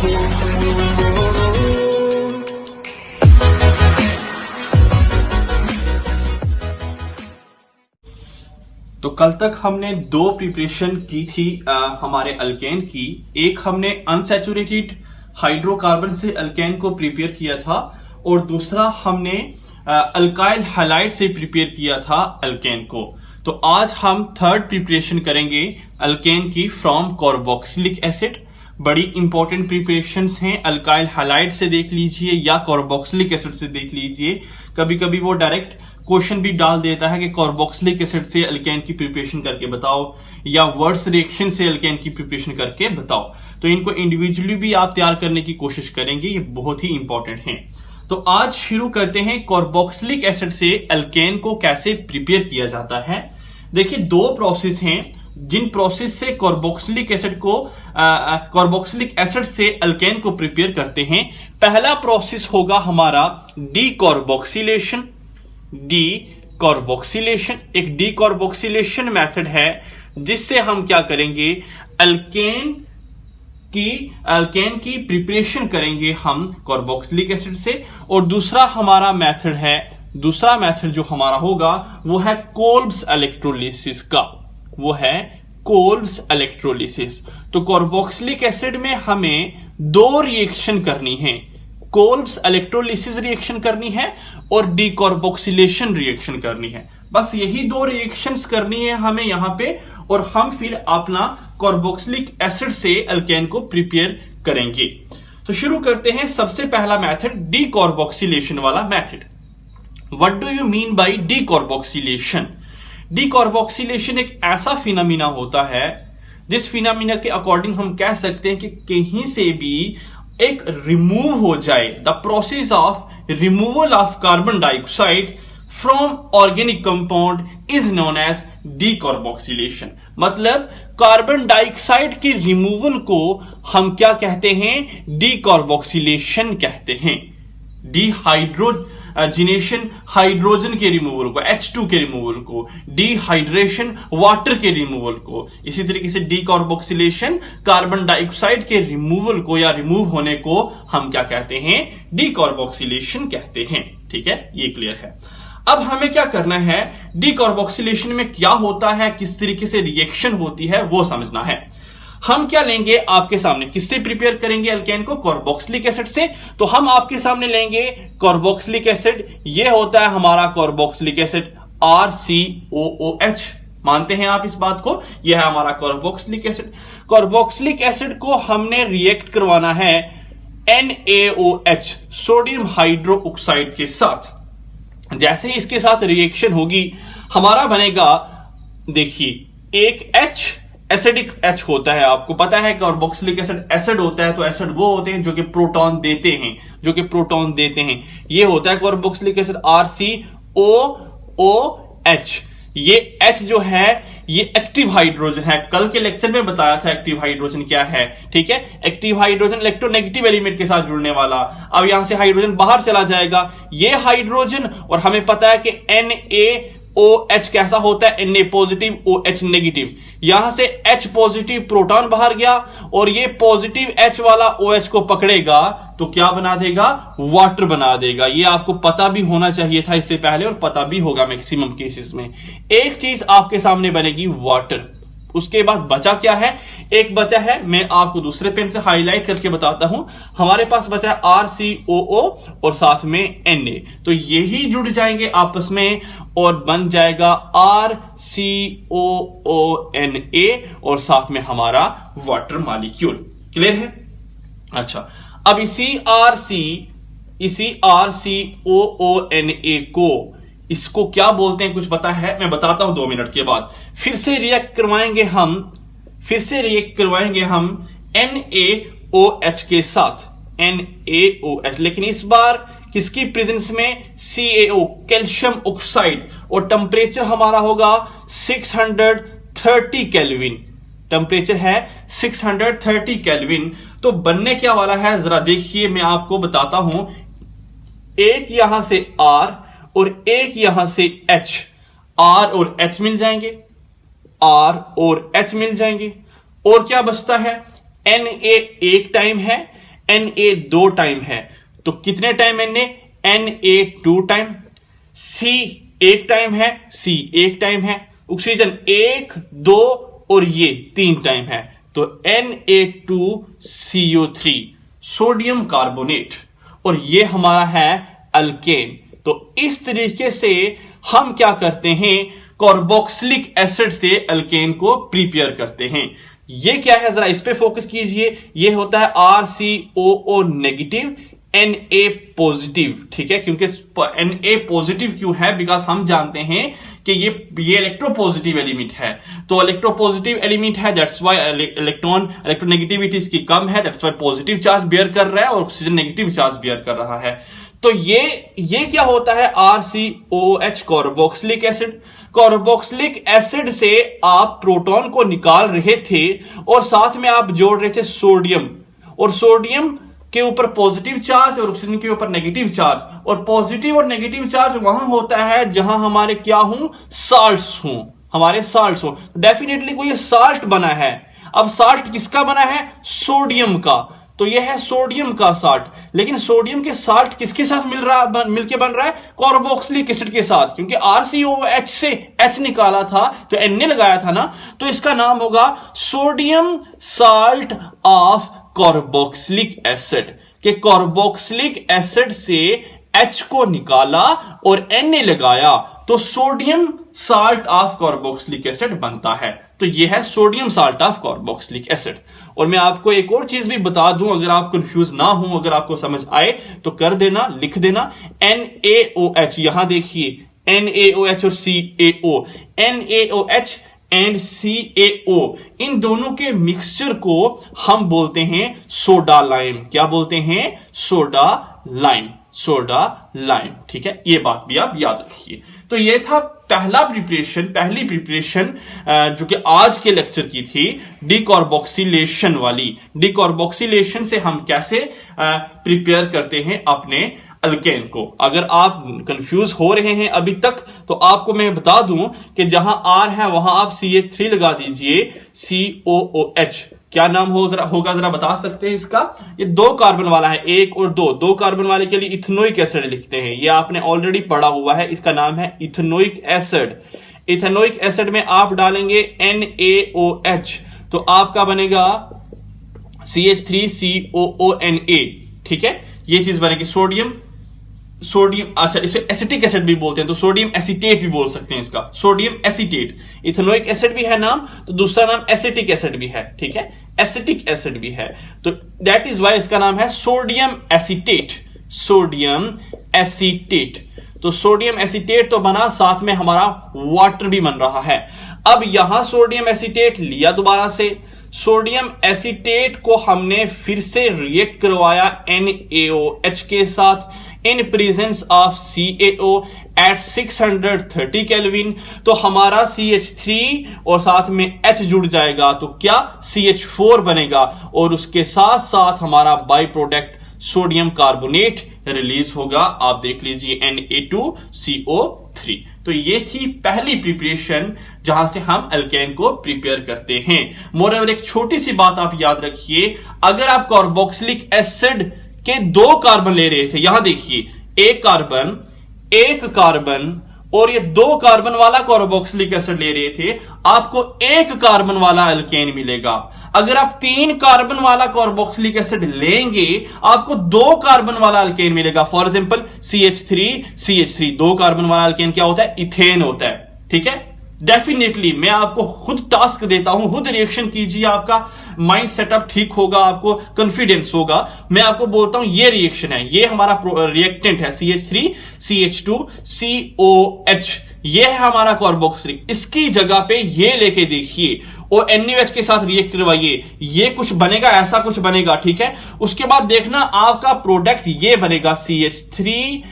तो कल तक हमने दो प्रिपरेशन की थी हमारे अल्केन की। एक हमने अनसैचुरेटेड हाइड्रोकार्बन से अल्केन को प्रिपेयर किया था और दूसरा हमने अल्काइल हैलाइड से प्रिपेयर किया था अल्केन को। तो आज हम थर्ड प्रिपरेशन करेंगे अल्केन की फ्रॉम कार्बोक्सिलिक एसिड। बड़ी इंपॉर्टेंट प्रिपरेशंस हैं, अल्काइल हैलाइड से देख लीजिए या कार्बोक्सिलिक एसिड से देख लीजिए। कभी कभी वो डायरेक्ट क्वेश्चन भी डाल देता है कि कार्बोक्सिलिक एसिड से अल्केन की प्रिपरेशन करके बताओ या वर्स रिएक्शन से अल्केन की प्रिपरेशन करके बताओ। तो इनको इंडिविजुअली भी आप तैयार करने की कोशिश करेंगे, ये बहुत ही इंपॉर्टेंट है। तो आज शुरू करते हैं कार्बोक्सिलिक एसिड से अल्केन को कैसे प्रिपेयर किया जाता है। देखिए दो प्रोसेस हैं जिन प्रोसेस से कार्बोक्सिलिक एसिड से अल्केन को प्रिपेयर करते हैं। पहला प्रोसेस होगा हमारा डीकार्बोक्सिलेशन। एक डीकार्बोक्सिलेशन मेथड है जिससे हम क्या करेंगे, अल्केन की प्रिपरेशन करेंगे हम कार्बोक्सिलिक एसिड से। और दूसरा मेथड जो हमारा होगा वो है कोल्ब्स इलेक्ट्रोलिसिस। तो कार्बोक्सिलिक एसिड में हमें दो रिएक्शन करनी है, कोल्ब्स इलेक्ट्रोलिसिस रिएक्शन करनी है और डीकार्बोक्सिलेशन रिएक्शन करनी है। बस यही दो रिएक्शंस करनी है हमें यहां पे, और हम फिर अपना कार्बोक्सिलिक एसिड से अल्केन को प्रिपेयर करेंगे। तो शुरू करते हैं सबसे पहला मेथड, डीकार्बोक्सिलेशन वाला method. What do you mean bye decarboxylation? Decarboxylation एक ऐसा फिनोमिना होता है जिस फिनोमिना के अकॉर्डिंग हम कह सकते हैं कि कहीं से भी एक रिमूव हो जाए, the process of removal of carbon dioxide from organic compound is known as decarboxylation. मतलब कार्बन डाइऑक्साइड के रिमूवल को हम क्या कहते हैं, डीकार्बोक्सिलेशन कहते हैं। डिहाइड्रोजिनेशन हाइड्रोजन के रिमूवल को, H2 के रिमूवल को, डिहाइड्रेशन वाटर के रिमूवल को। इसी तरीके से डीकार्बोक्सिलेशन कार्बन डाइऑक्साइड के रिमूवल को या रिमूव होने को हम क्या कहते हैं, डीकार्बोक्सिलेशन कहते हैं। ठीक है, ये क्लियर है। अब हमें क्या करना है, डीकार्बोक्सिलेशन में क्या होता है, किस तरीके से रिएक्शन होती है वो समझना है। हम क्या लेंगे आपके सामने, किससे प्रिपेयर करेंगे अल्केन को, कार्बोक्सिलिक एसिड से। तो हम आपके सामने लेंगे कार्बोक्सिलिक एसिड। ये होता है हमारा कार्बोक्सिलिक एसिड RCOOH। मानते हैं आप इस बात को, यह है हमारा कार्बोक्सिलिक एसिड। कार्बोक्सिलिक एसिड को हमने रिएक्ट करवाना है NaOH सोडियम हाइड्रो ऑक्साइड के साथ। जैसे ही इसके साथ रिएक्शन होगी हमारा बनेगा, देखिए एक H एसिडिक H होता है, आपको पता है कार्बोक्सिलिक एसिड एसिड होता है। तो एसिड वो होते हैं जो कि प्रोटॉन देते हैं, ये होता है कार्बोक्सिलिक एसिड RCOOH। ये H जो है ये एक्टिव हाइड्रोजन है। कल के लेक्चर में बताया था एक्टिव हाइड्रोजन क्या है। ठीक है, एक्टिव हाइड्रोजन इलेक्ट्रोनेगेटिव एलिमेंट के साथ जुड़ने वाला। अब यहां से हाइड्रोजन बाहर चला जाएगा, ये हाइड्रोजन, और हमें पता है कि NaOH कैसा होता है, Na पॉजिटिव OH नेगेटिव। यहां से H पॉजिटिव प्रोटॉन बाहर गया और ये पॉजिटिव H वाला OH को पकड़ेगा तो क्या बना देगा, वाटर बना देगा। ये आपको पता भी होना चाहिए था इससे पहले, और पता भी होगा मैक्सिमम केसेस में। एक चीज आपके सामने बनेगी वाटर। उसके बाद बचा क्या है, एक बचा है, मैं आपको दूसरे पेन से हाईलाइट करके बताता हूं। हमारे पास बचा है RCOO और साथ में Na। तो यही जुड़ जाएंगे आपस में और बन जाएगा RCOONA और साथ में हमारा वाटर मॉलिक्यूल। क्लियर है? अच्छा, अब इसी RCOONA को, इसको क्या बोलते हैं कुछ पता है, मैं बताता हूं 2 मिनट के बाद। फिर से रिएक्ट करवाएंगे हम NaOH के साथ, NaOH, लेकिन इस बार किसकी प्रेजेंस में, CaO कैल्शियम ऑक्साइड, और टेम्परेचर हमारा होगा 630 केल्विन। टेम्परेचर है 630 केल्विन। तो बनने क्या वाला है जरा देखिए, मैं आपको बताता हूं। एक यहां से R और एक यहां से H, R और H मिल जाएंगे, और क्या बचता है, Na एक टाइम है, Na 2 टाइम है, तो कितने time Na 2 time, C 1 time है, C 1 टाइम है, ऑक्सीजन 1 2 और ये 3 टाइम है, तो Na2CO3 सोडियम कार्बोनेट, और ये हमारा है अल्केन। तो इस तरीके से हम क्या करते हैं, कार्बोक्सिलिक एसिड से अल्केन को प्रिपेयर करते हैं। ये क्या है, जरा इस पे फोकस कीजिए। ये होता है RCOO नेगेटिव Na पॉजिटिव, ठीक है, क्योंकि Na पॉजिटिव क्यों है, बिकॉज हम जानते हैं कि ये इलेक्ट्रोपॉजिटिव एलिमेंट है, तो इलेक्ट्रोपॉजिटिव एलिमेंट है, दैट्स व्हाई इलेक्ट्रोनेगेटिविटी इसकी कम है, that's why positive charge bear कर रहा है और ऑक्सीजन नेगेटिव चार्ज बियर कर रहा है। तो ये क्या होता है, RCOH carboxylic acid. Carboxylic acid से आप प्रोटॉन को निकाल रहे थे और साथ में आप जोड़ रहे थे सोडियम, और सोडियम के ऊपर पॉजिटिव चार्ज और ऑक्सीजन के ऊपर नेगेटिव चार्ज, और पॉजिटिव और नेगेटिव चार्ज वहां होता है जहां हमारे क्या हूं, साल्ट्स हों, हमारे साल्ट्स हों। डेफिनेटली कोई साल्ट बना है। अब साल्ट किसका बना है, सोडियम का, तो यह है सोडियम का साल्ट। लेकिन सोडियम के साल्ट किसके साथ मिलके बन रहा है, कार्बोक्सिलिक एसिड के साथ, क्योंकि RCOH से H निकाला था तो Na लगाया था ना, तो इसका नाम होगा sodium salt of carboxylic acid, के कार्बोक्सिलिक एसिड से H को निकाला और Na लगाया तो sodium salt of carboxylic acid बनता है। तो यह है sodium salt of carboxylic acid. और मैं आपको एक और चीज भी बता दूं, अगर आप कंफ्यूज ना हो, अगर आपको समझ आए तो कर देना, लिख देना NaOH, यहां देखिए NaOH और CaO, NaOH एंड CaO, इन दोनों के मिक्सचर को हम बोलते हैं सोडा लाइम। क्या बोलते हैं, सोडा लाइम, सोडा लाइम, ठीक है, ये बात भी आप याद रखिए। तो ये था पहली प्रिपरेशन जो कि आज के लेक्चर की थी, डीकार्बोक्सिलेशन वाली। डीकार्बोक्सिलेशन से हम कैसे प्रिपेयर करते हैं अपने अल्केन को। अगर आप कंफ्यूज हो रहे हैं अभी तक, तो आपको मैं बता दूं कि जहां R है वहां आप CH3 लगा दीजिए, COOH। क्या नाम होगा जरा बता सकते हैं इसका, ये 2 कार्बन वाला है, 1 और 2 कार्बन वाले के लिए इथेनोइक एसिड लिखते हैं, ये आपने ऑलरेडी पढ़ा हुआ है, इसका नाम है इथेनोइक एसिड। इथेनोइक एसिड में आप डालेंगे NaOH, तो आपका बनेगा CH3COONA, ठीक है, ये चीज बनेगी। सोडियम, अच्छा इसे एसिटिक एसिड भी बोलते हैं, तो सोडियम एसीटेट भी बोल सकते हैं इसका, सोडियम एसीटेट। इथेनोइक एसिड भी है नाम, तो दूसरा नाम एसिटिक एसिड भी है, ठीक है, एसिटिक एसिड भी है, तो दैट इज वाई इसका नाम है सोडियम एसीटेट, सोडियम एसीटेट। तो सोडियम एसीटेट तो बना, साथ में हमारा वाटर भी बन रहा है। अब यहां सोडियम एसीटेट लिया दोबारा से, सोडियम एसीटेट को हमने फिर से रिएक्ट करवाया NaOH के साथ in presence of CaO at 630 kelvin, तो हमारा CH3 और साथ में H जुड़ जाएगा, तो क्या CH4 बनेगा, और उसके साथ साथ हमारा by product sodium carbonate release होगा। आप देख लीजिए Na2CO3। तो ये थी पहली प्रिपरेशन जहां से हम अल्केन को प्रिपेयर करते हैं। मोरेओवर एक छोटी सी बात आप याद रखिए, अगर आप कार्बोक्सिलिक एसिड के 2 कार्बन ले रहे थे, यहां देखिए एक कार्बन और ये 2 कार्बन वाला कार्बोक्सिलिक एसिड ले रहे थे, आपको 1 कार्बन वाला अल्केन मिलेगा। अगर आप 3 कार्बन वाला कार्बोक्सिलिक एसिड लेंगे, आपको 2 कार्बन वाला अल्केन मिलेगा। फॉर एग्जांपल CH3 2 कार्बन वाला अल्केन क्या होता है, इथेन होता है, ठीक है। डेफिनेटली मैं आपको खुद टास्क देता हूं, खुद रिएक्शन कीजिए, आपका माइंड सेटअप ठीक होगा, आपको कॉन्फिडेंस होगा। मैं आपको बोलता हूं ये रिएक्शन है, ये हमारा रिएक्टेंट है CH3 CH2 COH, ये है हमारा कार्बोक्सिलिक। इसकी जगह पे ये लेके देखिए और NaOH के साथ रिएक्ट करवाइए, ये कुछ बनेगा, ऐसा कुछ बनेगा, ठीक है। उसके बाद देखना आपका प्रोडक्ट ये बनेगा CH3,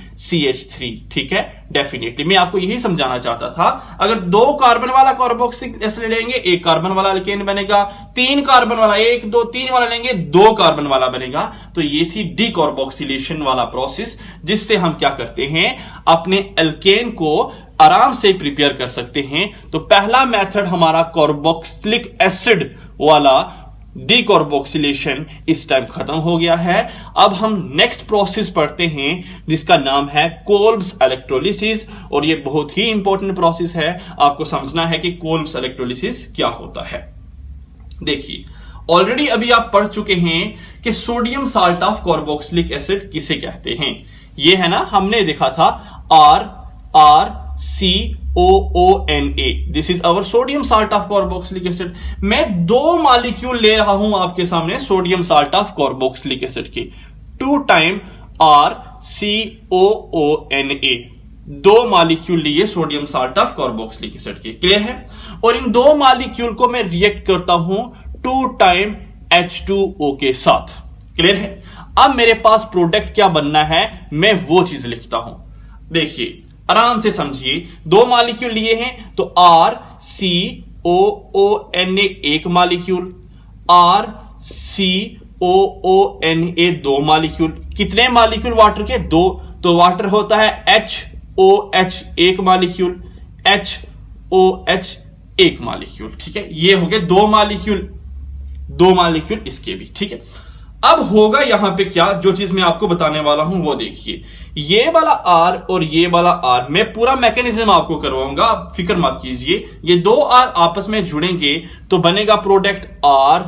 ठीक है। डेफिनेटली मैं आपको यही समझाना चाहता था, अगर 2 कार्बन वाला कार्बोक्सिलिक एसिड लेंगे, 1 कार्बन वाला अल्केन बनेगा, 3 कार्बन वाला 1 2 3 वाला लेंगे, 2 कार्बन वाला बनेगा। तो ये थी डीकार्बोक्सिलेशन वाला प्रोसेस, जिससे हम क्या करते हैं, अपने अल्केन को आराम से प्रिपेयर कर सकते हैं। तो पहला मेथड हमारा कार्बोक्सिलिक एसिड वाला डीकार्बोक्सिलेशन इस टाइम खत्म हो गया है। अब हम नेक्स्ट प्रोसेस पढ़ते हैं जिसका नाम है कोल्ब्स इलेक्ट्रोलिसिस, और ये बहुत ही इंपॉर्टेंट प्रोसेस है। आपको समझना है कि कोल्ब्स इलेक्ट्रोलिसिस क्या होता है। देखिए, ऑलरेडी अभी आप पढ़ चुके हैं कि sodium salt of carboxylic acid किसे कहते हैं। ये है ना, हमने देखा था RCOONA, this is our sodium salt of carboxylic acid. मैं 2 मॉलिक्यूल ले रहा हूं आपके सामने sodium salt of carboxylic acid के, 2 टाइम RCOONA, 2 मॉलिक्यूल लिए sodium salt of carboxylic acid के, क्लियर है। और इन 2 मॉलिक्यूल को मैं रिएक्ट करता हूं 2 टाइम H2O के साथ, क्लियर है। अब मेरे पास प्रोडक्ट क्या बनना है, मैं वो चीज लिखता हूं। देखिए, आराम से समझिए, 2 मॉलिक्यूल लिए हैं तो RCOONA 1 मॉलिक्यूल, RCOONA 2 मॉलिक्यूल। कितने मॉलिक्यूल वाटर के? 2। तो वाटर होता है HOH 1 मॉलिक्यूल, HOH 1 मॉलिक्यूल, ठीक है। ये हो गए 2 मॉलिक्यूल, 2 मॉलिक्यूल इसके भी, ठीक है। अब होगा यहां पे क्या, जो चीज मैं आपको बताने वाला हूं वो देखिए। ये वाला R और ये वाला R, मैं पूरा मैकेनिज्म आपको करवाऊंगा, आप फिक्र मत कीजिए। ये 2 R आपस में जुड़ेंगे तो बनेगा प्रोडक्ट R।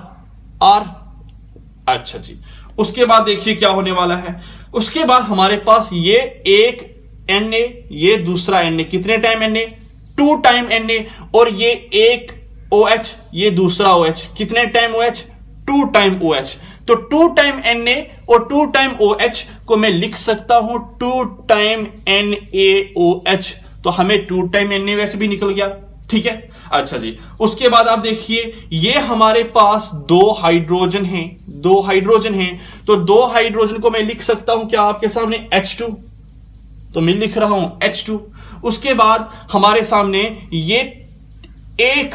अच्छा जी, उसके बाद देखिए क्या होने वाला है। उसके बाद हमारे पास ये एक Na, ये दूसरा Na, कितने टाइम Na? 2 time Na। और ये एक OH, ये दूसरा OH, कितने टाइम OH? 2 time OH। तो 2 टाइम Na और 2 टाइम OH को मैं लिख सकता हूं 2 टाइम NaOH, तो हमें 2 टाइम NaOH भी निकल गया, ठीक है। अच्छा जी, उसके बाद आप देखिए, ये हमारे पास 2 हाइड्रोजन हैं, 2 हाइड्रोजन हैं, तो 2 हाइड्रोजन को मैं लिख सकता हूं क्या आपके सामने? H2, तो मैं लिख रहा हूं H2। उसके बाद हमारे सामने ये एक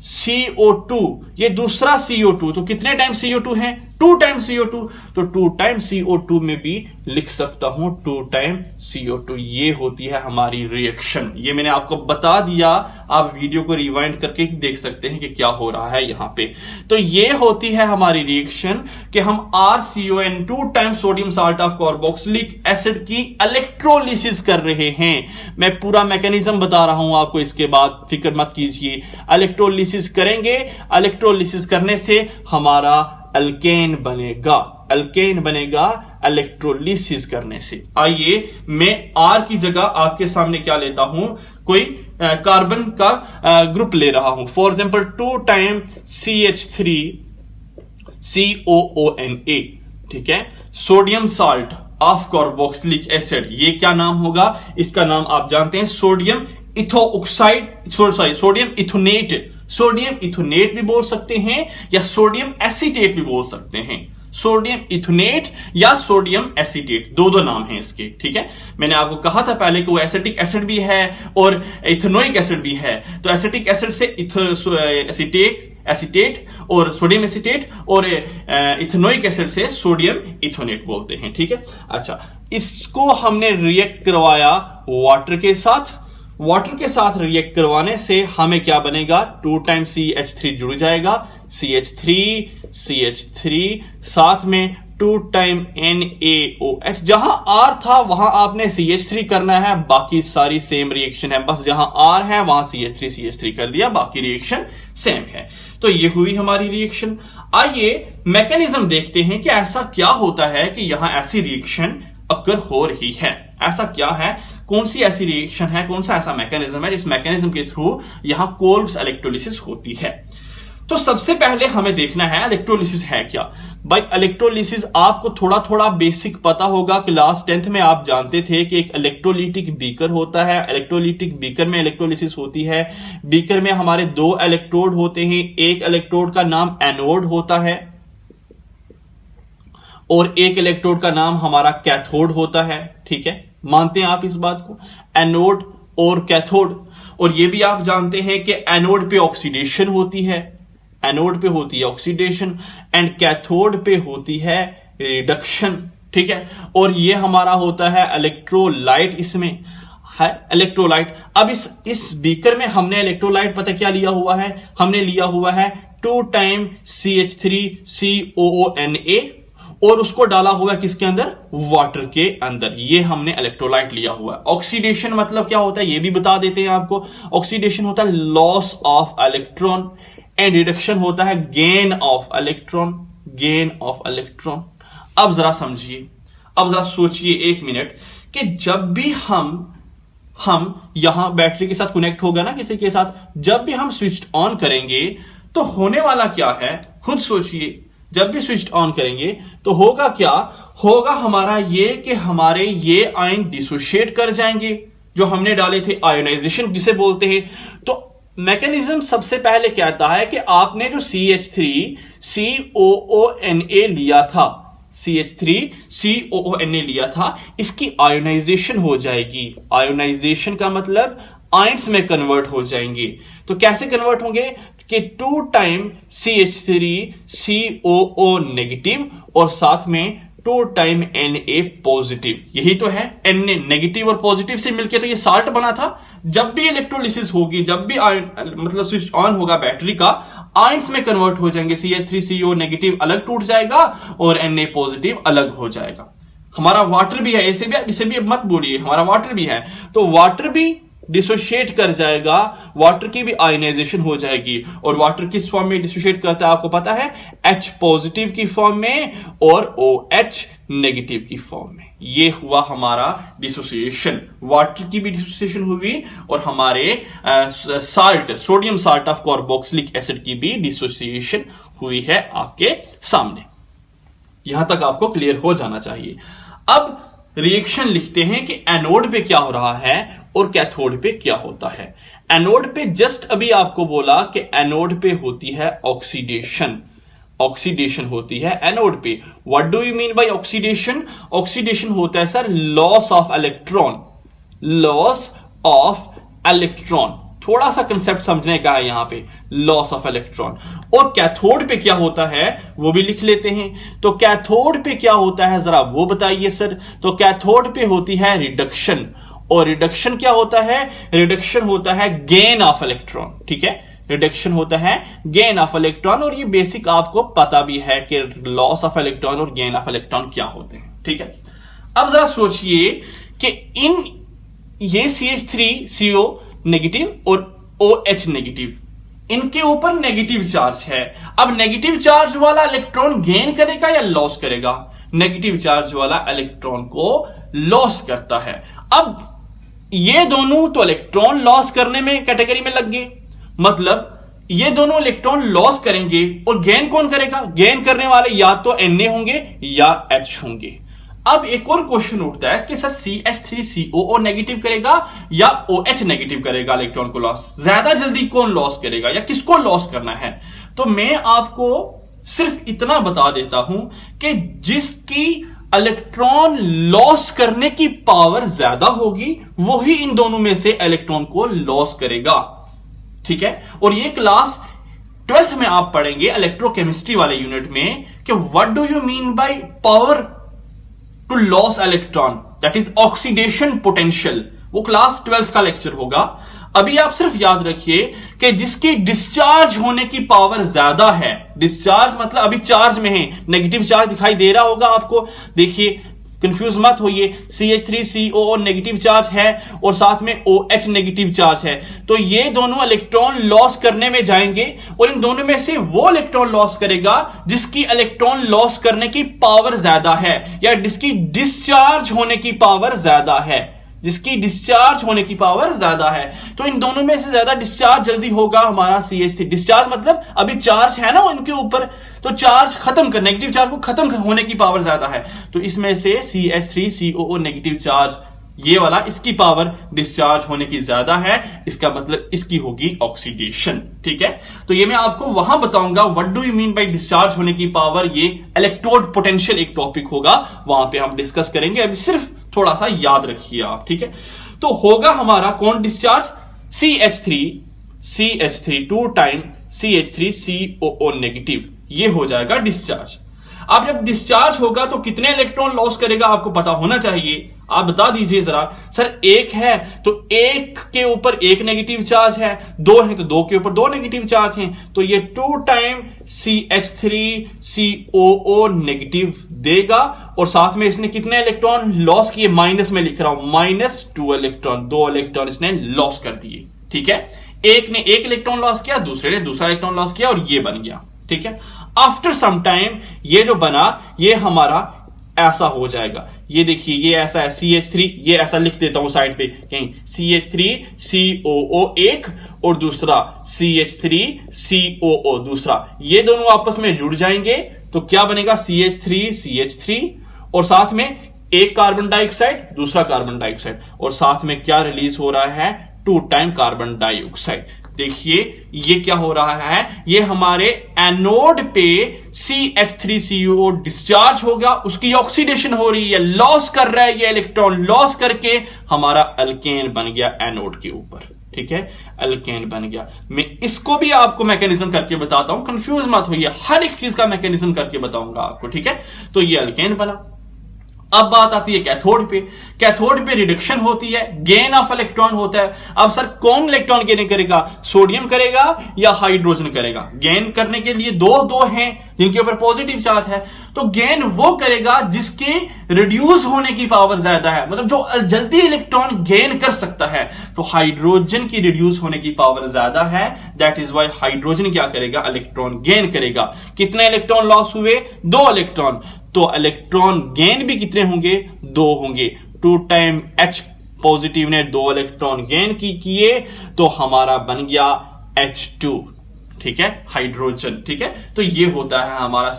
CO2, ये दूसरा CO2, तो कितने टाइम CO2 है? 2 टाइम CO2, तो 2 टाइम CO2 में भी लिख सकता हूं 2 टाइम CO2। ये होती है हमारी रिएक्शन। ये मैंने आपको बता दिया, आप वीडियो को रिवाइंड करके देख सकते हैं कि क्या हो रहा है यहां पे। तो ये होती है हमारी रिएक्शन कि हम RCON 2 time sodium salt of carboxylic acid की इलेक्ट्रोलिसिस कर रहे हैं। मैं पूरा मैकेनिज्म बता रहा हूं आपको, इसके बाद फिक्र मत कीजिए। इलेक्ट्रोलिसिस करेंगे, इलेक्ट्रोलिसिस करने से हमारा अल्केन बनेगा, अल्केन बनेगा इलेक्ट्रोलिसिस करने से। आइए मैं R की जगह आपके सामने क्या लेता हूं, कोई कार्बन का ग्रुप ले रहा हूं। फॉर एग्जांपल 2 टाइम CH3COONA, ठीक है, sodium salt of carboxylic acid. ये क्या नाम होगा? इसका नाम आप जानते हैं, सोडियम इथोऑक्साइड, सोडियम इथोनेट। सोडियम इथोनेट भी बोल सकते हैं या सोडियम एसीटेट भी बोल सकते हैं। सोडियम इथोनेट या सोडियम एसीटेट, दो नाम हैं इसके, ठीक है। मैंने आपको कहा था पहले कि वो एसिटिक एसिड भी है और इथेनोइक एसिड भी है। तो एसिटिक एसिड से एसीटेट और सोडियम एसीटेट, और इथेनोइक एसिड से सोडियम इथोनेट बोलते हैं, ठीक है। अच्छा, इसको हमने रिएक्ट करवाया वाटर के साथ। वाटर के साथ रिएक्ट करवाने से हमें क्या बनेगा? 2 टाइम CH3 जुड़ जाएगा, CH3 साथ में 2 टाइम NaOH। जहां R था वहां आपने CH3 करना है, बाकी सारी सेम रिएक्शन है। बस जहां R है वहां CH3 कर दिया, बाकी रिएक्शन सेम है। तो ये हुई हमारी रिएक्शन। आइए मैकेनिज्म देखते हैं कि ऐसा क्या होता है कि यहां ऐसी रिएक्शन अक्कर हो रही है। ऐसा क्या है, कौन सी ऐसी रिएक्शन है, कौन सा ऐसा मैकेनिज्म है जिस मैकेनिज्म के थ्रू यहां कोल्ब्स इलेक्ट्रोलिसिस होती है। तो सबसे पहले हमें देखना है इलेक्ट्रोलिसिस है क्या। भाई इलेक्ट्रोलिसिस आपको थोड़ा थोड़ा बेसिक पता होगा, क्लास 10th में आप जानते थे कि एक इलेक्ट्रोलिटिक बीकर होता है। इलेक्ट्रोलिटिक बीकर में इलेक्ट्रोलिसिस होती है। बीकर में हमारे 2 इलेक्ट्रोड होते हैं। एक इलेक्ट्रोड का नाम एनोड होता है और एक इलेक्ट्रोड का नाम हमारा कैथोड होता है, ठीक है। मानते हैं आप इस बात को, एनोड और कैथोड। और ये भी आप जानते हैं कि एनोड पे ऑक्सीडेशन होती है, एनोड पे होती है ऑक्सीडेशन एंड कैथोड पे होती है रिडक्शन, ठीक है। और ये हमारा होता है इलेक्ट्रोलाइट, इसमें है इलेक्ट्रोलाइट। अब इस बीकर में हमने इलेक्ट्रोलाइट पता क्या लिया हुआ है, हमने लिया हुआ है 2 टाइम CH3COONA और उसको डाला हुआ है किसके अंदर, वाटर के अंदर। ये हमने इलेक्ट्रोलाइट लिया हुआ है। ऑक्सीडेशन मतलब क्या होता है ये भी बता देते हैं आपको। ऑक्सीडेशन होता है loss of electron and reduction होता है gain of electron, gain of electron. अब जरा समझिए, अब जरा सोचिए एक मिनट कि जब भी हम यहां बैटरी के साथ कनेक्ट होगा ना किसी के साथ, जब भी हम स्विच ऑन करेंगे तो होने वाला क्या है, खुद सोचिए। जब भी स्विच ऑन करेंगे तो होगा क्या, होगा हमारा ये कि हमारे ये आयन डिसोशिएट कर जाएंगे जो हमने डाले थे, आयोनाइजेशन जिसे बोलते हैं। तो मैकेनिज्म सबसे पहले कहता है कि आपने जो CH3COONA लिया था, CH3COONA लिया था, इसकी आयोनाइजेशन हो जाएगी। आयोनाइजेशन का मतलब आयंस में कन्वर्ट हो जाएंगे। तो कैसे कन्वर्ट होंगे कि 2 टाइम CH3COO नेगेटिव और साथ में 2 टाइम Na पॉजिटिव। यही तो है, Na नेगेटिव और पॉजिटिव से मिलकर तो ये साल्ट बना था। जब भी इलेक्ट्रोलिसिस होगी, जब भी मतलब स्विच ऑन होगा बैटरी का, आयंस में कन्वर्ट हो जाएंगे। CH3CO नेगेटिव अलग टूट जाएगा और Na पॉजिटिव अलग हो जाएगा। हमारा वाटर भी है, इसे भी मत बोलिए, हमारा वाटर भी है। तो वाटर भी डिसोशिएट कर जाएगा, वाटर की भी आयनाइजेशन हो जाएगी। और वाटर किस फॉर्म में डिसोशिएट करता है आपको पता है, H पॉजिटिव की फॉर्म में और OH नेगेटिव की फॉर्म में। ये हुआ हमारा डिसोसिएशन, वाटर की भी डिसोसिएशन हुई और हमारे salt, sodium salt of carboxylic acid की भी डिसोसिएशन हुई है आपके सामने। यहां तक आपको क्लियर हो जाना चाहिए। अब रिएक्शन लिखते हैं कि एनोड पे क्या हो रहा है और कैथोड पे क्या होता है। एनोड पे जस्ट अभी आपको बोला कि एनोड पे होती है ऑक्सीडेशन, ऑक्सीडेशन होती है एनोड पे। What do you mean bye oxidation? Oxidation होता है sir loss of electron, loss of electron. थोड़ा सा कंसेप्ट समझने का है यहां पे, लॉस ऑफ इलेक्ट्रॉन। और कैथोड पे क्या होता है वो भी लिख लेते हैं। तो कैथोड पे क्या होता है जरा वो बताइए सर। तो कैथोड पे होती है रिडक्शन, और रिडक्शन क्या होता है, रिडक्शन होता है गेन ऑफ इलेक्ट्रॉन। ठीक है, रिडक्शन होता है गेन ऑफ इलेक्ट्रॉन। और ये बेसिक आपको पता भी है कि लॉस ऑफ इलेक्ट्रॉन और गेन ऑफ इलेक्ट्रॉन क्या होते हैं। ठीक है, अब जरा सोचिए कि इन ये CH3CO नेगेटिव और OH नेगेटिव, इनके ऊपर नेगेटिव चार्ज है। अब नेगेटिव चार्ज वाला इलेक्ट्रॉन गेन करेगा या लॉस करेगा? नेगेटिव चार्ज वाला इलेक्ट्रॉन को लॉस करता है। अब ये दोनों तो इलेक्ट्रॉन लॉस करने में कैटेगरी में लग गए, मतलब ये दोनों इलेक्ट्रॉन लॉस करेंगे और गेन कौन करेगा? गेन करने वाले या तो Na होंगे या H होंगे। अब एक और क्वेश्चन उठता है कि सर CH3COO नेगेटिव करेगा या OH नेगेटिव करेगा इलेक्ट्रॉन को लॉस? ज्यादा जल्दी कौन लॉस करेगा या किसको लॉस करना है? तो मैं आपको सिर्फ इतना बता देता हूं कि जिसकी इलेक्ट्रॉन लॉस करने की पावर ज्यादा होगी वो ही इन दोनों में से इलेक्ट्रॉन को लॉस करेगा। ठीक है, और ये क्लास 12th में आप पढ़ेंगे इलेक्ट्रोकेमिस्ट्री वाले यूनिट में कि what do you mean by power to lose electron, that is oxidation potential. वो क्लास 12th का लेक्चर होगा। अभी आप सिर्फ याद रखिए कि जिसकी डिस्चार्ज होने की पावर ज्यादा है, डिस्चार्ज मतलब अभी चार्ज में है, नेगेटिव चार्ज दिखाई दे रहा होगा आपको, देखिए कंफ्यूज मत होइए। CH3COO नेगेटिव चार्ज है और साथ में OH नेगेटिव चार्ज है, तो ये दोनों इलेक्ट्रॉन लॉस करने में जाएंगे और इन दोनों में से वो इलेक्ट्रॉन लॉस करेगा जिसकी इलेक्ट्रॉन लॉस करने की पावर ज्यादा है या जिसकी डिस्चार्ज होने की पावर ज्यादा है, जिसकी डिस्चार्ज होने की पावर ज्यादा है। तो इन दोनों में से ज्यादा डिस्चार्ज जल्दी होगा हमारा CH3। डिस्चार्ज मतलब अभी चार्ज है ना उनके ऊपर, तो चार्ज खत्म कर, नेगेटिव चार्ज को खत्म होने की पावर ज्यादा है। तो इसमें से CH3COO नेगेटिव चार्ज ये वाला, इसकी पावर डिस्चार्ज होने की ज्यादा है, इसका मतलब इसकी होगी ऑक्सीडेशन। ठीक है, तो ये मैं आपको वहां बताऊंगा what do you mean bye discharge होने की पावर। ये इलेक्ट्रोड पोटेंशियल एक टॉपिक होगा, वहां पे हम डिस्कस करेंगे। अभी सिर्फ थोड़ा सा याद रखिए आप। ठीक है, तो होगा हमारा कौन discharge? CH3 2 time CH3COO negative, ये हो जाएगा डिस्चार्ज। अब जब डिस्चार्ज होगा तो कितने इलेक्ट्रॉन लॉस करेगा आपको पता होना चाहिए। आप बता दीजिए जरा। सर एक है तो एक के ऊपर एक नेगेटिव चार्ज है, दो है तो दो के ऊपर दो नेगेटिव चार्ज हैं, तो ये 2 टाइम CH3COO नेगेटिव देगा। और साथ में इसने कितने इलेक्ट्रॉन लॉस किए, माइनस में लिख रहा हूं, -2 इलेक्ट्रॉन, 2 इलेक्ट्रॉन इसने लॉस कर दिए। ठीक है, एक ने एक इलेक्ट्रॉन लॉस किया, दूसरे ने दूसरा इलेक्ट्रॉन लॉस किया और ये बन गया। ठीक है, आफ्टर सम टाइम ये जो बना ये हमारा ऐसा हो जाएगा। ये देखिए ये ऐसा है CH3, ये ऐसा लिख देता हूं साइड पे कहीं, CH3COO एक और दूसरा CH3COO दूसरा, ये दोनों आपस में जुड़ जाएंगे तो क्या बनेगा, CH3CH3 और साथ में एक कार्बन डाइऑक्साइड दूसरा कार्बन डाइऑक्साइड, और साथ में क्या रिलीज हो रहा है, 2 टाइम कार्बन डाइऑक्साइड। देखिए ये क्या हो रहा है, ये हमारे एनोड पे CH3COO डिस्चार्ज होगा, उसकी ऑक्सीडेशन हो रही है, लॉस कर रहा है, ये इलेक्ट्रॉन लॉस करके हमारा अल्केन बन गया एनोड के ऊपर। ठीक है, अल्केन बन गया। मैं इसको भी आपको मैकेनिज्म करके बताता हूं, कंफ्यूज मत होइए, हर एक चीज का मैकेनिज्म करके बताऊंगा आपको। ठीक है, तो ये अल्केन बना। अब बात आती है कैथोड पे। कैथोड पे रिडक्शन होती है, गेन ऑफ इलेक्ट्रॉन होता है। अब सर कौन इलेक्ट्रॉन गेन करेगा, सोडियम करेगा या हाइड्रोजन करेगा? गेन करने के लिए दो हैं जिनके ऊपर पॉजिटिव चार्ज है, तो गेन वो करेगा जिसके रिड्यूस होने की पावर ज्यादा है, मतलब जो जल्दी इलेक्ट्रॉन गेन कर सकता है। तो हाइड्रोजन की रिड्यूस होने की पावर ज्यादा है, दैट इज वाई हाइड्रोजन क्या करेगा, इलेक्ट्रॉन गेन करेगा। कितने इलेक्ट्रॉन लॉस हुए, 2 इलेक्ट्रॉन, तो इलेक्ट्रॉन गेन भी कितने होंगे, 2 होंगे। 2 टाइम H पॉजिटिव ने 2 इलेक्ट्रॉन गेन किए तो हमारा बन गया H2। ठीक है, हाइड्रोजन। ठीक है, तो ये होता है हमारा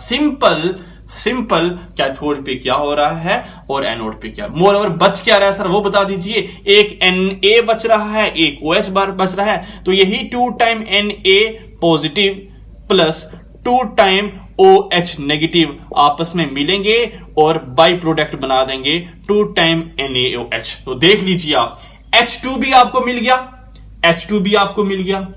सिंपल कैथोड पे क्या हो रहा है और एनोड पे क्या। मोर ओवर बच क्या रहा है सर वो बता दीजिए। एक Na बच रहा है, एक OH बार बच रहा है, तो यही 2 time Na positive plus 2 time OH negative आपस में मिलेंगे और बाई प्रोडक्ट बना देंगे 2 टाइम NaOH। तो देख लीजिए आप, H2 भी आपको मिल गया, H2 भी आपको मिल गया,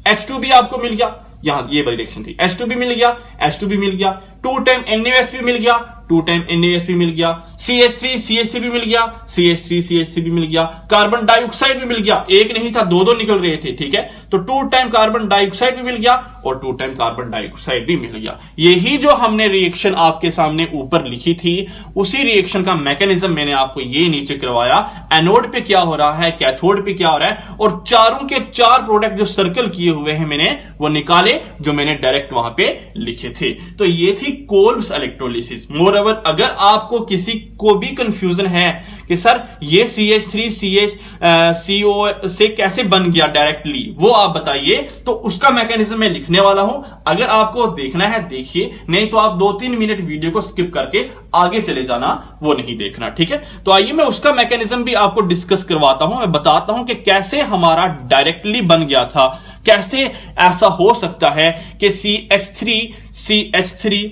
H2 भी आपको मिल गया, यहां ये वाली रिएक्शन थी, H2 भी मिल गया, H2 भी मिल गया, 2 टाइम NaOH भी मिल गया, 2 टाइम NaOH भी मिल गया, CH3 भी मिल गया, CH3 भी मिल गया, कार्बन डाइऑक्साइड भी मिल गया, एक नहीं था 2 निकल रहे थे। ठीक है, तो 2 टाइम कार्बन डाइऑक्साइड भी मिल गया और 2 टाइम कार्बन डाइऑक्साइड भी मिल गया। यही जो हमने रिएक्शन आपके सामने ऊपर लिखी थी, उसी रिएक्शन का मैकेनिज्म मैंने आपको ये नीचे करवाया। एनोड पे क्या हो रहा है, कैथोड पे क्या हो रहा है, और चारों के 4 प्रोडक्ट जो सर्कल किए हुए हैं मैंने वो निकाले, जो मैंने डायरेक्ट वहां पे लिखे थे। तो ये थी कोल्ब्स इलेक्ट्रोलिसिस। मोरओवर अगर आपको किसी को भी कंफ्यूजन है कि सर ये CH3CHCO से कैसे बन गया डायरेक्टली, वो आप बताइए, तो उसका मैकेनिज्म मैं लिखने वाला हूं। अगर आपको देखना है देखिए, नहीं तो आप 2-3 मिनट वीडियो को स्किप करके आगे चले जाना, वो नहीं देखना। ठीक है, तो आइए मैं उसका मैकेनिज्म भी आपको डिस्कस करवाता हूं, मैं बताता हूं कि कैसे हमारा डायरेक्टली बन गया था, कैसे ऐसा हो सकता है कि CH3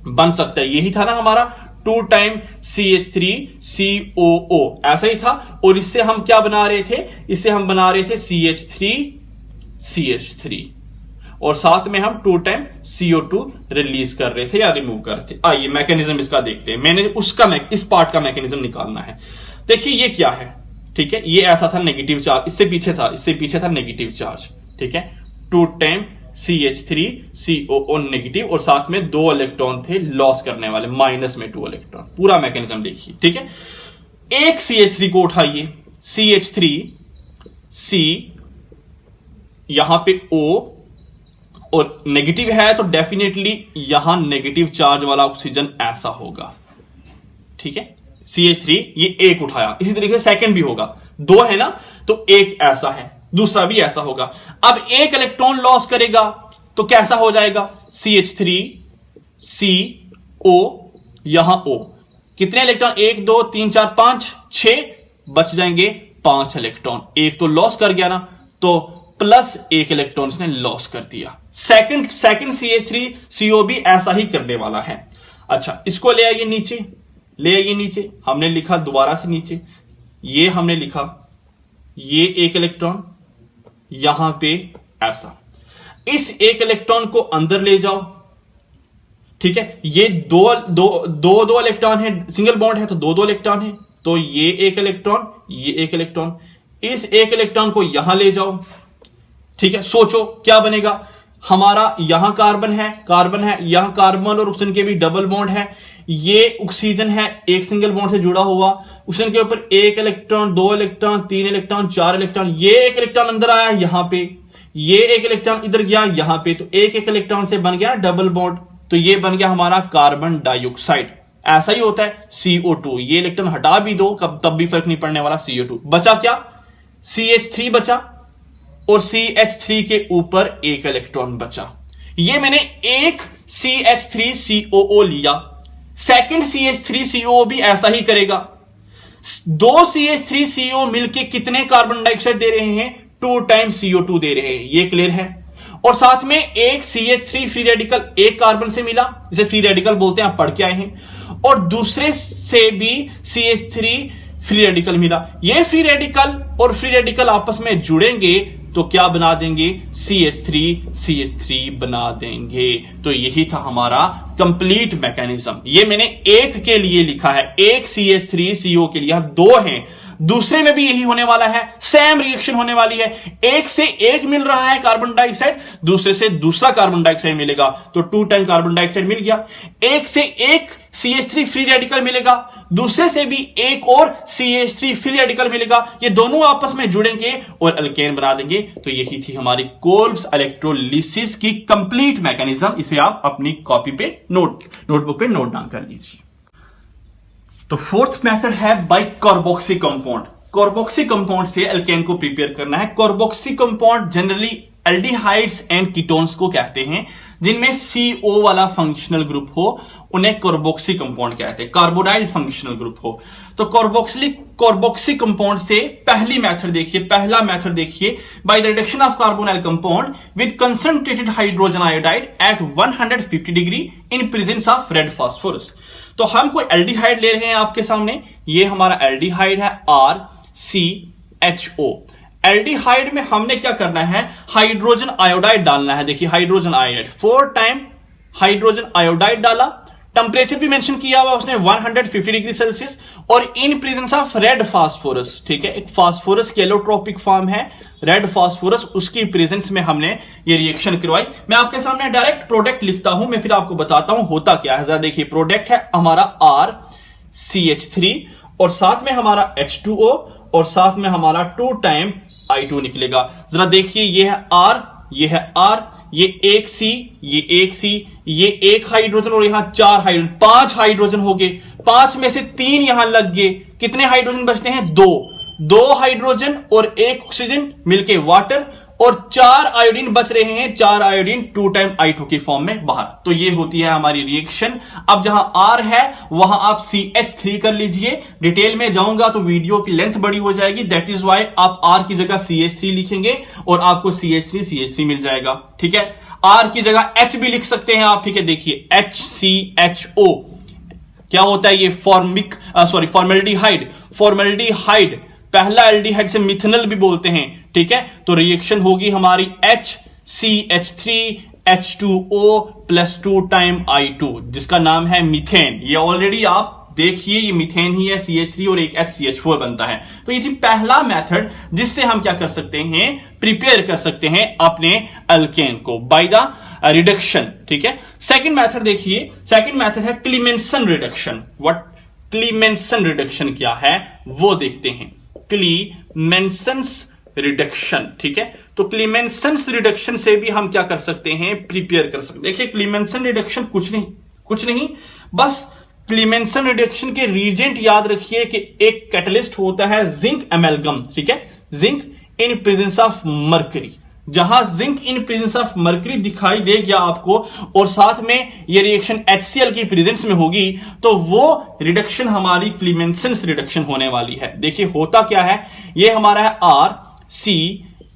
बन सकता है। यही था ना हमारा 2 टाइम CH3COO, ऐसा ही था। और इससे हम क्या बना रहे थे, इससे हम बना रहे थे CH3 और साथ में हम 2 टाइम CO2 रिलीज कर रहे थे या रिमूव कर रहे थे। आइए मैकेनिज्म इसका देखते हैं। मैंने इस पार्ट का मैकेनिज्म निकालना है। देखिए ये क्या है, ठीक है, ये ऐसा था नेगेटिव चार्ज, इससे पीछे था नेगेटिव चार्ज। ठीक है, 2 टाइम CH3COO नेगेटिव और साथ में 2 इलेक्ट्रॉन थे लॉस करने वाले, माइनस में 2 इलेक्ट्रॉन। पूरा मैकेनिज्म देखिए। ठीक है, एक CH3 को उठाइए, CH3C यहां पे O और नेगेटिव है तो डेफिनेटली यहां नेगेटिव चार्ज वाला ऑक्सीजन ऐसा होगा। ठीक है, CH3 ये एक उठाया, इसी तरीके से सेकंड भी होगा, 2 है ना, तो एक ऐसा है, दूसरा भी ऐसा होगा। अब एक इलेक्ट्रॉन लॉस करेगा तो कैसा हो जाएगा, CH3CO यहां O, कितने इलेक्ट्रॉन, 1 2 3 4 5 6, बच जाएंगे 5 इलेक्ट्रॉन। एक तो लॉस कर गया ना, तो प्लस 1 इलेक्ट्रॉन इसने लॉस कर दिया। सेकंड CH3CO भी ऐसा ही करने वाला है। अच्छा, इसको ले आइए नीचे, हमने लिखा दोबारा से नीचे, ये हमने लिखा, ये 1 इलेक्ट्रॉन यहां पे ऐसा, इस 1 इलेक्ट्रॉन को अंदर ले जाओ, ठीक है, ये दो इलेक्ट्रॉन है, सिंगल बॉन्ड है तो दो इलेक्ट्रॉन है, तो ये एक इलेक्ट्रॉन, ये एक इलेक्ट्रॉन, इस एक इलेक्ट्रॉन को यहां ले जाओ। ठीक है, सोचो क्या बनेगा, हमारा यहां कार्बन है, यहां कार्बन और ऑक्सीजन के भी डबल बॉन्ड है, ये ऑक्सीजन है एक सिंगल बॉन्ड से जुड़ा हुआ, ऑक्सीजन के ऊपर एक इलेक्ट्रॉन, दो इलेक्ट्रॉन, तीन इलेक्ट्रॉन, चार इलेक्ट्रॉन, ये एक इलेक्ट्रॉन अंदर आया यहां पे, ये एक इलेक्ट्रॉन इधर गया यहां पे, तो एक एक इलेक्ट्रॉन से बन गया डबल बॉन्ड, तो ये बन गया हमारा कार्बन डाइऑक्साइड। ऐसा ही होता है CO2, ये इलेक्ट्रॉन हटा भी दो तब भी फर्क नहीं पड़ने वाला, CO2 बचा क्या, CH3 बचा, और CH3 के ऊपर एक इलेक्ट्रॉन बचा। ये मैंने एक CH3COO लिया, सेकंड CH3COO भी ऐसा ही करेगा। दो CH3CO मिलके कितने कार्बन डाइऑक्साइड दे रहे हैं, 2 टाइम्स CO2 दे रहे हैं, ये क्लियर है। और साथ में एक CH3 फ्री रेडिकल एक कार्बन से मिला, इसे फ्री रेडिकल बोलते हैं, आप पढ़ के आए हैं, और दूसरे से भी CH3 फ्री रेडिकल मिला। ये फ्री रेडिकल और फ्री रेडिकल आपस में जुड़ेंगे तो क्या बना देंगे, CH3 बना देंगे। तो यही था हमारा कंप्लीट मैकेनिज्म। ये मैंने एक के लिए लिखा है, एक CH3CO के लिए, हम दो हैं, दूसरे में भी यही होने वाला है, सेम रिएक्शन होने वाली है। एक से एक मिल रहा है कार्बन डाइऑक्साइड, दूसरे से दूसरा कार्बन डाइऑक्साइड मिलेगा तो 2 टाइम कार्बन डाइऑक्साइड मिल गया। एक से एक CH3 फ्री रेडिकल मिलेगा, दूसरे से भी एक और CH3 फ्री रेडिकल मिलेगा, ये दोनों आपस में जुड़ेंगे और अल्केन बना देंगे। तो यही थी हमारी कोल्ब्स इलेक्ट्रोलिसिस की कंप्लीट मैकेनिज्म। इसे आप अपनी कॉपी पे नोटबुक पे नोट डाउन कर लीजिए। तो फोर्थ मेथड है by carboxy compound. Carboxy compound से अल्केन को प्रिपेयर करना है। Carboxy compound generally aldehydes and ketones को कहते हैं, जिनमें CO वाला फंक्शनल ग्रुप हो उन्हें कार्बोक्सी कंपाउंड कहते हैं, कार्बोनाइल फंक्शनल ग्रुप हो। तो कार्बोक्सी कंपाउंड से पहला मेथड देखिए, by the reduction of carbonyl compound with concentrated hydrogen iodide at 150 degree in presence of red phosphorus. तो हम कोई एल्डिहाइड ले रहे हैं आपके सामने, ये हमारा एल्डिहाइड है RCHO। एल्डिहाइड में हमने क्या करना है, हाइड्रोजन आयोडाइड डालना है। देखिए hydrogen iodide 4 time hydrogen iodide डाला, टेंपरेचर भी मेंशन किया हुआ उसने 150 डिग्री सेल्सियस, और इन प्रेजेंस ऑफ रेड फास्फोरस। ठीक है, एक फास्फोरस की एलोट्रोपिक फॉर्म है रेड फास्फोरस, उसकी प्रेजेंस में हमने ये रिएक्शन करवाई। मैं आपके सामने डायरेक्ट प्रोडक्ट लिखता हूं, मैं फिर आपको बताता हूं होता क्या है। जरा देखिए, प्रोडक्ट है हमारा RCH3 और साथ में हमारा H2O और साथ में हमारा 2 टाइम I2 निकलेगा। जरा देखिए, ये है R, ये है R, ये एक C, ये एक C, ये एक हाइड्रोजन और यहां 4 हाइड्रोजन, 5 हाइड्रोजन हो गए। 5 में से 3 यहां लग गए, कितने हाइड्रोजन बचते हैं, 2 हाइड्रोजन और एक ऑक्सीजन मिलके वाटर, और 4 आयोडीन बच रहे हैं, 4 आयोडीन 2 टाइम I2 की फॉर्म में बाहर। तो ये होती है हमारी रिएक्शन। अब जहां R है वहां आप CH3 कर लीजिए। डिटेल में जाऊंगा तो वीडियो की लेंथ बड़ी हो जाएगी, दैट इज वाई आप R की जगह CH3 लिखेंगे और आपको CH3 मिल जाएगा। ठीक है, R की जगह H भी लिख सकते हैं आप। ठीक है, देखिए HCHO क्या होता है, ये फॉर्मेल्डिहाइड, पहला एल्डिहाइड से मिथेनल भी बोलते हैं। ठीक है, तो रिएक्शन होगी हमारी HCH3H2O प्लस 2 टाइम I2, जिसका नाम है मीथेन। ये ऑलरेडी आप देखिए, ये मीथेन ही है, CH3 और एक HCH4 बनता है। तो ये थी पहला मेथड जिससे हम क्या कर सकते हैं, प्रिपेयर कर सकते हैं अपने अल्केन को बाय द रिडक्शन। ठीक है, सेकंड मेथड देखिए, सेकंड मेथड है क्लीमेंसन रिडक्शन। क्लीमेंसन रिडक्शन क्या है वो देखते हैं, क्लीमेंसन्स रिडक्शन। ठीक है, तो क्लीमेंसन्स रिडक्शन से भी हम क्या कर सकते हैं, प्रिपेयर कर सकते हैं। देखिए क्लीमेंसन रिडक्शन कुछ नहीं, बस क्लीमेंसन रिडक्शन के रीजेंट याद रखिए कि एक कैटलिस्ट होता है जिंक एमेल्गम। ठीक है, zinc in presence of mercury, जहां zinc in presence of mercury दिखाई दे गया आपको और साथ में ये रिएक्शन HCl की प्रेजेंस में होगी, तो वो रिडक्शन हमारी क्लीमेंसन्स रिडक्शन होने वाली है। देखिए होता क्या है, ये हमारा है R, C,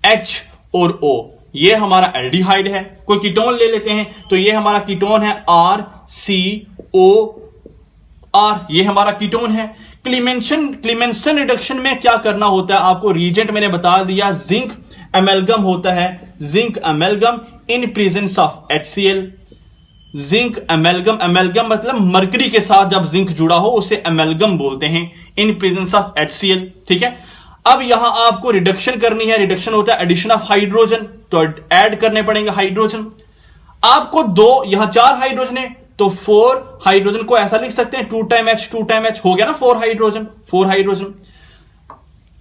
H और O, ये हमारा एल्डिहाइड है। कोई कीटोन ले लेते हैं, तो ये हमारा कीटोन है RCOR, ये हमारा कीटोन है। क्लीमेंसन रिडक्शन में क्या करना होता है, आपको रीजेंट मैंने बता दिया, जिंक एमेल्गम होता है, zinc amalgam in presence of HCl। Zinc amalgam, amalgam मतलब मरकरी के साथ जब जिंक जुड़ा हो उसे एमेल्गम बोलते हैं, इन प्रेजेंस ऑफ HCl। ठीक है, अब यहां आपको रिडक्शन करनी है, रिडक्शन होता है एडिशन ऑफ हाइड्रोजन, तो ऐड करने पड़ेंगे हाइड्रोजन। आपको दो, यहां 4 हाइड्रोजन है तो 4 हाइड्रोजन को ऐसा लिख सकते हैं 2 टाइम H हो गया ना, 4 हाइड्रोजन, 4 हाइड्रोजन।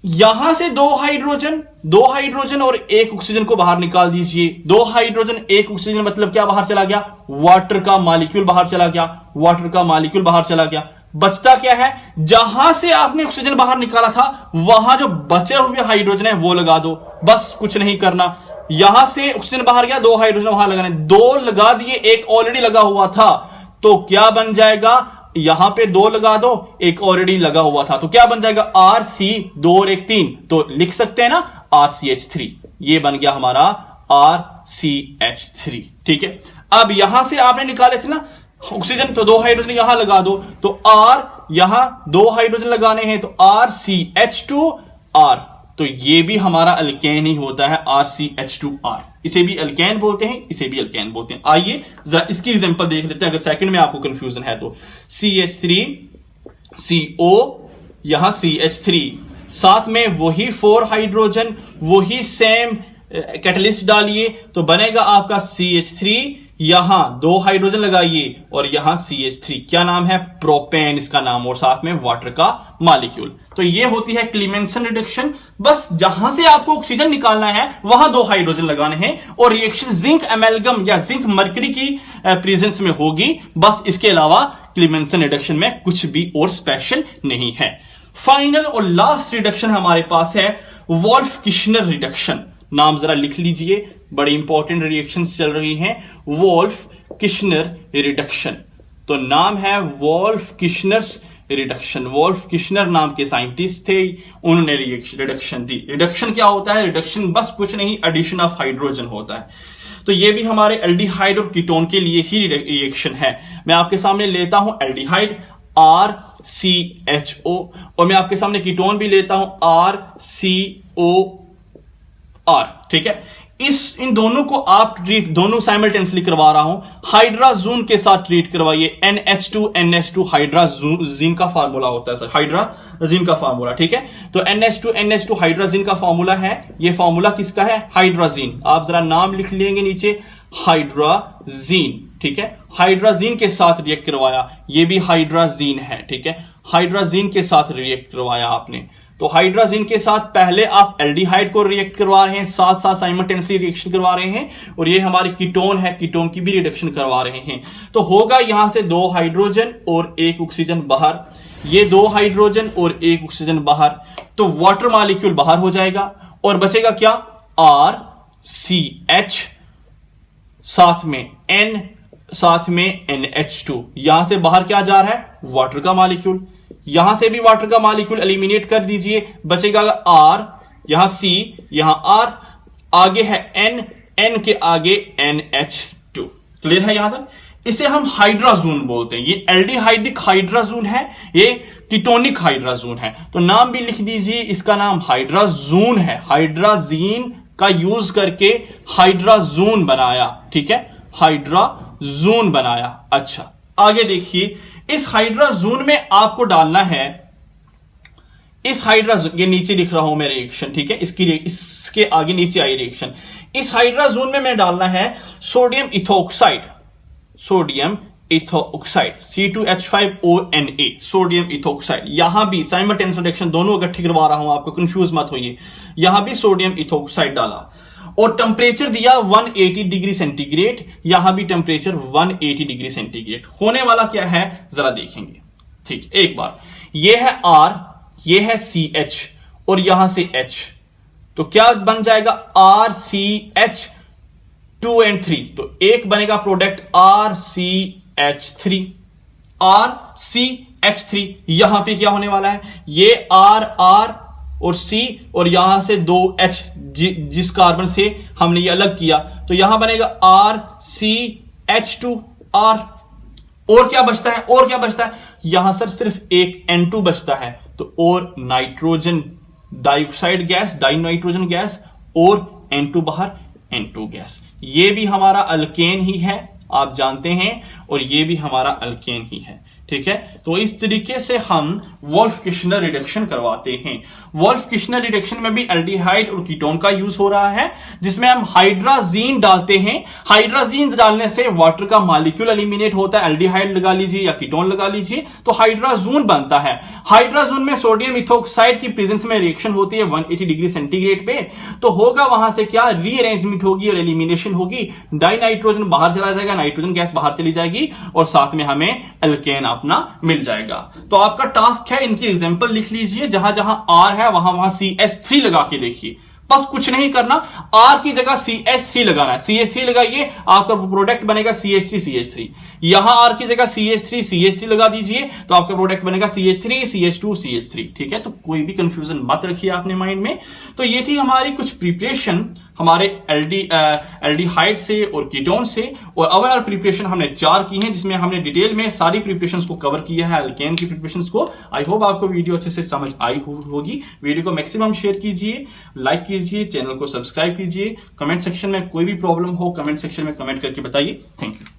यहां से 2 हाइड्रोजन और 1 ऑक्सीजन को बाहर निकाल दीजिए। 2 हाइड्रोजन 1 ऑक्सीजन मतलब क्या बाहर चला गया, वाटर का मॉलिक्यूल बाहर चला गया, वाटर का मॉलिक्यूल बाहर चला गया। बचता क्या है, जहां से आपने ऑक्सीजन बाहर निकाला था वहां जो बचे हुए हाइड्रोजन है वो लगा दो, बस कुछ नहीं करना। यहां से ऑक्सीजन बाहर गया, 2 हाइड्रोजन वहां लगाने, 2 लगा दिए, एक ऑलरेडी लगा हुआ था, तो क्या बन जाएगा, यहां पे 2 लगा दो, एक ऑलरेडी लगा हुआ था, तो क्या बन जाएगा RC, 2 और 1 3, तो लिख सकते हैं ना RCH3, ये बन गया हमारा RCH3। ठीक है, अब यहां से आपने निकाले थे ना ऑक्सीजन, तो 2 हाइड्रोजन यहां लगा दो, तो R, यहां 2 हाइड्रोजन लगाने हैं तो RCH2R, तो ये भी हमारा अल्केन ही होता है RCH2R। इसे भी अल्केन बोलते हैं, इसे भी अल्केन बोलते हैं। आइए जरा इसकी एग्जांपल देख लेते हैं, अगर सेकंड में आपको कंफ्यूजन है तो। CH3CO, यहां CH3, साथ में वही 4 हाइड्रोजन, वही सेम कैटलिस्ट डालिए तो बनेगा आपका CH3, यहां 2 हाइड्रोजन लगाइए और यहां CH3, क्या नाम है, प्रोपेन इसका नाम, और साथ में वाटर का मॉलिक्यूल। तो ये होती है क्लीमेंसन रिडक्शन। बस जहां से आपको ऑक्सीजन निकालना है वहां 2 हाइड्रोजन लगाने हैं और रिएक्शन जिंक एमेल्गम या जिंक मरकरी की प्रेजेंस में होगी, बस इसके अलावा क्लीमेंसन रिडक्शन में कुछ भी और स्पेशल नहीं है। फाइनल और लास्ट रिडक्शन हमारे पास है वोल्फ किश्नर रिडक्शन। नाम जरा लिख लीजिए, बड़ी इंपॉर्टेंट रिएक्शंस चल रही हैं, वोल्फ किश्नर रिडक्शन। तो नाम है वोल्फ किश्नर्स रिडक्शन। वोल्फ किश्नर नाम के साइंटिस्ट थे, उन्होंने रिडक्शन दी। रिडक्शन क्या होता है, रिडक्शन बस कुछ नहीं, एडिशन ऑफ हाइड्रोजन होता है। तो ये भी हमारे एल्डिहाइड और कीटोन के लिए ही रिएक्शन है। मैं आपके सामने लेता हूं एल्डिहाइड RCHO और मैं आपके सामने कीटोन भी लेता हूं RCOR। ठीक है, इन दोनों को आप ट्रीट, दोनों साइमल्टेनियसली करवा रहा हूं, हाइड्राजून के साथ ट्रीट करवाइए। NH2 हाइड्राजीन का फार्मूला होता है सर, हाइड्राजीन का फार्मूला। ठीक है, तो NH2 हाइड्राजीन का फार्मूला है, ये फार्मूला किसका है, हाइड्राजीन। आप जरा नाम लिख लेंगे नीचे, हाइड्राजीन। ठीक है, हाइड्राजीन के साथ रिएक्ट करवाया, ये भी हाइड्राजीन है। ठीक है, हाइड्राजीन के साथ रिएक्ट करवाया आपने, तो हाइड्राजीन के साथ पहले आप एल्डिहाइड को रिएक्ट करवा रहे हैं, साथ साथ साइमल्टेनियसली रिएक्शन करवा रहे हैं, और ये हमारी कीटोन है, कीटोन की भी रिडक्शन करवा रहे हैं। तो होगा यहां से 2 हाइड्रोजन और 1 ऑक्सीजन बाहर, ये 2 हाइड्रोजन और 1 ऑक्सीजन बाहर, तो वाटर मॉलिक्यूल बाहर हो जाएगा और बचेगा क्या, RCH, साथ में N, साथ में NH2। यहां से बाहर क्या जा रहा है, वाटर का मॉलिक्यूल, यहां से भी वाटर का मॉलिक्यूल एलिमिनेट कर दीजिए, बचेगा R, यहां C, यहां R, आगे है N के आगे NH2। क्लियर है यहां तक? इसे हम हाइड्राजून बोलते हैं, ये एल्डिहाइडिक हाइड्राजून है, ये कीटोनिक हाइड्राजून है। तो नाम भी लिख दीजिए, इसका नाम हाइड्राजून है, हाइड्राजीन का यूज करके हाइड्राजून बनाया। ठीक है, हाइड्राजून बनाया। अच्छा, आगे देखिए, इस हाइड्राजून में आपको डालना है, इस हाइड्राजून, ये नीचे लिख रहा हूं मैं रिएक्शन। ठीक है, इसके आगे नीचे आई रिएक्शन। इस हाइड्राजून में मैं डालना है sodium ethoxide, sodium ethoxide C2H5ONA, sodium ethoxide. यहां भी साइमल्टेनियस रिएक्शन, दोनों इकट्ठी करवा रहा हूं आपको, कंफ्यूज मत होइए। यहां भी सोडियम इथोक्साइड डाला और टेम्परेचर दिया 180 डिग्री सेंटीग्रेड, यहां भी टेम्परेचर 180 डिग्री सेंटीग्रेड। होने वाला क्या है जरा देखेंगे। ठीक, एक बार ये है R, ये है CH और यहां से H, तो क्या बन जाएगा RCH2 and 3, तो एक बनेगा प्रोडक्ट RCH3, RCH3। यहां पे क्या होने वाला है, ये R और C और यहां से 2 H, जिस कार्बन से हमने ये अलग किया, तो यहां बनेगा RCH2R। और क्या बचता है, और क्या बचता है, यहां सर सिर्फ एक N2 बचता है, तो और nitrogen dioxide gas, die nitrogen gas, और N2 बाहर, N2 गैस। ये भी हमारा अल्केन ही है, आप जानते हैं, और ये भी हमारा अल्केन ही है। ठीक है, तो इस तरीके से हम वोल्फ-किश्नर रिडक्शन करवाते हैं। वोल्फ-किश्नर रिडक्शन में भी एल्डिहाइड और कीटोन का यूज हो रहा है, जिसमें हम हाइड्राजीन डालते हैं। हाइड्राजीन डालने से वाटर का मॉलिक्यूल एलिमिनेट होता है। एल्डिहाइड लगा लीजिए या कीटोन लगा लीजिए तो हाइड्राजून बनता है। हाइड्राजून में सोडियम इथोक्साइड की प्रेजेंस में रिएक्शन होती है 180 डिग्री सेंटीग्रेड पे, तो होगा वहां से क्या, रीअरेंजमेंट होगी और एलिमिनेशन होगी। डाइनाइट्रोजन बाहर चला जाएगा, नाइट्रोजन गैस बाहर चली जाएगी और साथ में हमें एल्केन अपना मिल जाएगा। तो आपका टास्क है, इनकी एग्जांपल लिख लीजिए, जहां जहां आर है वहां वहां CH3 लगा के देखिए। बस कुछ नहीं करना, आर की जगह CH3 लगाना है। CH3 लगाइए, आपका प्रोडक्ट बनेगा CH3 यहां आर की जगह CH3 लगा दीजिए तो आपका प्रोडक्ट बनेगा CH3 CH2 ठीक है, तो कोई भी कंफ्यूजन मत रखिए अपने माइंड में। तो ये थी हमारी कुछ प्रिपरेशन हमारे एल्डिहाइड से और कीटोन से, और ओवरऑल प्रिपरेशन हमने 4 की हैं, जिसमें हमने डिटेल में सारी प्रिपरेशंस को कवर किया है, अल्केन की प्रिपरेशंस को। आई होप आपको वीडियो अच्छे से समझ आई होगी। वीडियो को मैक्सिमम शेयर कीजिए, लाइक कीजिए, चैनल को सब्सक्राइब कीजिए। कमेंट सेक्शन में कोई भी प्रॉब्लम हो, कमेंट सेक्शन में कमेंट करके बताइए। Thank you.